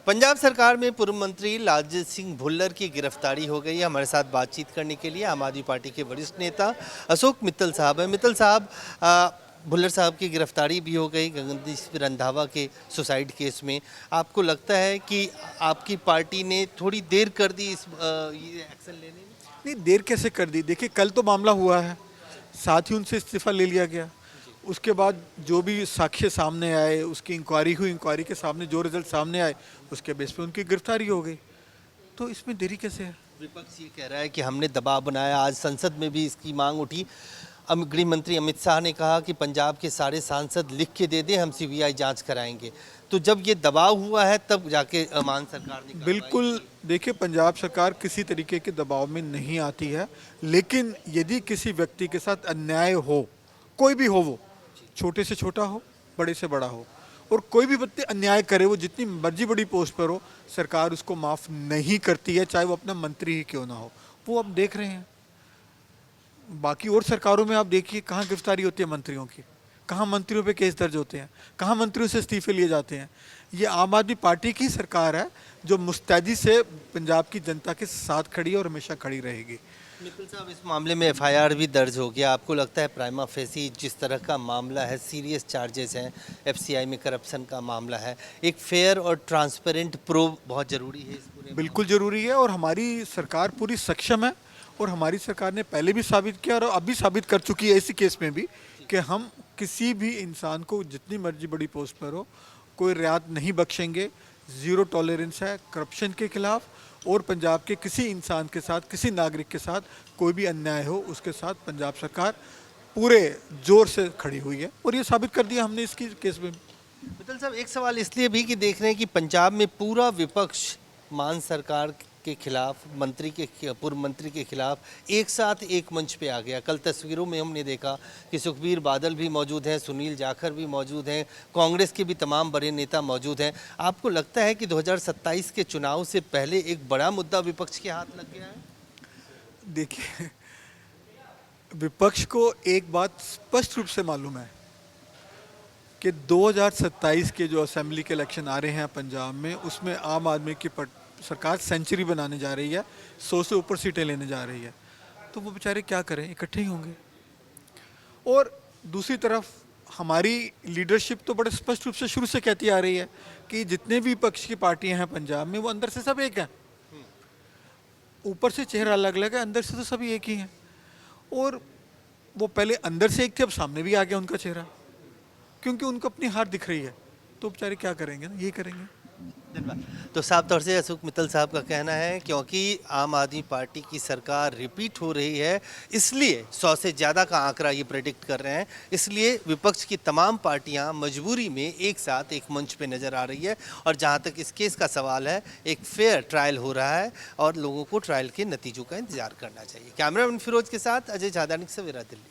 पंजाब सरकार में पूर्व मंत्री लालजीत सिंह भुल्लर की गिरफ्तारी हो गई है। हमारे साथ बातचीत करने के लिए आम आदमी पार्टी के वरिष्ठ नेता अशोक मित्तल साहब हैं। मित्तल साहब, भुल्लर साहब की गिरफ्तारी भी हो गई गगनदीप रंधावा के सुसाइड केस में। आपको लगता है कि आपकी पार्टी ने थोड़ी देर कर दी इस ये एक्शन लेने में? नहीं, देर कैसे कर दी। देखिए, कल तो मामला हुआ है, साथ ही उनसे इस्तीफा ले लिया गया। उसके बाद जो भी साक्ष्य सामने आए, उसकी इंक्वायरी हुई, इंक्वायरी के सामने जो रिजल्ट सामने आए, उसके बेस पे उनकी गिरफ्तारी हो गई। तो इसमें देरी कैसे है? विपक्ष ये कह रहा है कि हमने दबाव बनाया। आज संसद में भी इसकी मांग उठी। गृह मंत्री अमित शाह ने कहा कि पंजाब के सारे सांसद लिख के दे दें, हम सीबीआई जांच कराएंगे। तो जब ये दबाव हुआ है तब जाके मान सरकार ने बिल्कुल। देखिए, पंजाब सरकार किसी तरीके के दबाव में नहीं आती है, लेकिन यदि किसी व्यक्ति के साथ अन्याय हो, कोई भी हो, वो छोटे से छोटा हो, बड़े से बड़ा हो, और कोई भी व्यक्ति अन्याय करे, वो जितनी मर्जी बड़ी पोस्ट पर हो, सरकार उसको माफ़ नहीं करती है, चाहे वो अपना मंत्री ही क्यों ना हो। वो अब देख रहे हैं। बाकी और सरकारों में आप देखिए, कहाँ गिरफ्तारी होती है मंत्रियों की, कहाँ मंत्रियों पे केस दर्ज होते हैं, कहाँ मंत्रियों से इस्तीफे लिए जाते हैं। ये आम आदमी पार्टी की सरकार है जो मुस्तैदी से पंजाब की जनता के साथ खड़ी है और हमेशा खड़ी रहेगी। मित्तल साहब, इस मामले में एफआईआर भी दर्ज हो गया। आपको लगता है प्राइमा फेसी जिस तरह का मामला है, सीरियस चार्जेस हैं, एफसीआई में करप्शन का मामला है, एक फेयर और ट्रांसपेरेंट प्रोब बहुत ज़रूरी है इस पूरे? बिल्कुल ज़रूरी है, और हमारी सरकार पूरी सक्षम है, और हमारी सरकार ने पहले भी साबित किया और अभी साबित कर चुकी है इसी केस में भी कि हम किसी भी इंसान को जितनी मर्जी बड़ी पोस्ट पर हो, कोई रियायत नहीं बख्शेंगे। ज़ीरो टॉलरेंस है करप्शन के खिलाफ, और पंजाब के किसी इंसान के साथ, किसी नागरिक के साथ कोई भी अन्याय हो, उसके साथ पंजाब सरकार पूरे जोर से खड़ी हुई है, और ये साबित कर दिया हमने इसकी केस में। मित्तल साहब, एक सवाल इसलिए भी कि देख रहे हैं कि पंजाब में पूरा विपक्ष मान सरकार के खिलाफ, पूर्व मंत्री के खिलाफ एक साथ एक मंच पे आ गया। कल तस्वीरों में हमने देखा कि सुखबीर बादल भी मौजूद हैं, सुनील जाखड़ भी मौजूद हैं, कांग्रेस के भी तमाम बड़े नेता मौजूद हैं। आपको लगता है कि 2027 के चुनाव से पहले एक बड़ा मुद्दा विपक्ष के हाथ लग गया है? देखिए, विपक्ष को एक बात स्पष्ट रूप से मालूम है कि 2027 के जो असेंबली के इलेक्शन आ रहे हैं पंजाब में, उसमें आम आदमी की सरकार सेंचुरी बनाने जा रही है, 100 से ऊपर सीटें लेने जा रही है। तो वो बेचारे क्या करें, इकट्ठे ही होंगे। और दूसरी तरफ हमारी लीडरशिप तो बड़े स्पष्ट रूप से शुरू से कहती आ रही है कि जितने भी विपक्ष की पार्टियां हैं पंजाब में, वो अंदर से सब एक हैं। ऊपर से चेहरा अलग अलग है, अंदर से तो सभी एक ही हैं। और वो पहले अंदर से एक थे, अब सामने भी आ गया उनका चेहरा, क्योंकि उनको अपनी हार दिख रही है। तो बेचारे क्या करेंगे ना, यही करेंगे। धन्यवाद। तो साफ तौर से अशोक मित्तल साहब का कहना है क्योंकि आम आदमी पार्टी की सरकार रिपीट हो रही है, इसलिए 100 से ज़्यादा का आंकड़ा ये प्रेडिक्ट कर रहे हैं, इसलिए विपक्ष की तमाम पार्टियां मजबूरी में एक साथ एक मंच पे नज़र आ रही है। और जहां तक इस केस का सवाल है, एक फेयर ट्रायल हो रहा है और लोगों को ट्रायल के नतीजों का इंतजार करना चाहिए। कैमरामैन फिरोज के साथ अजय झादानी, सवेरा दिल्ली।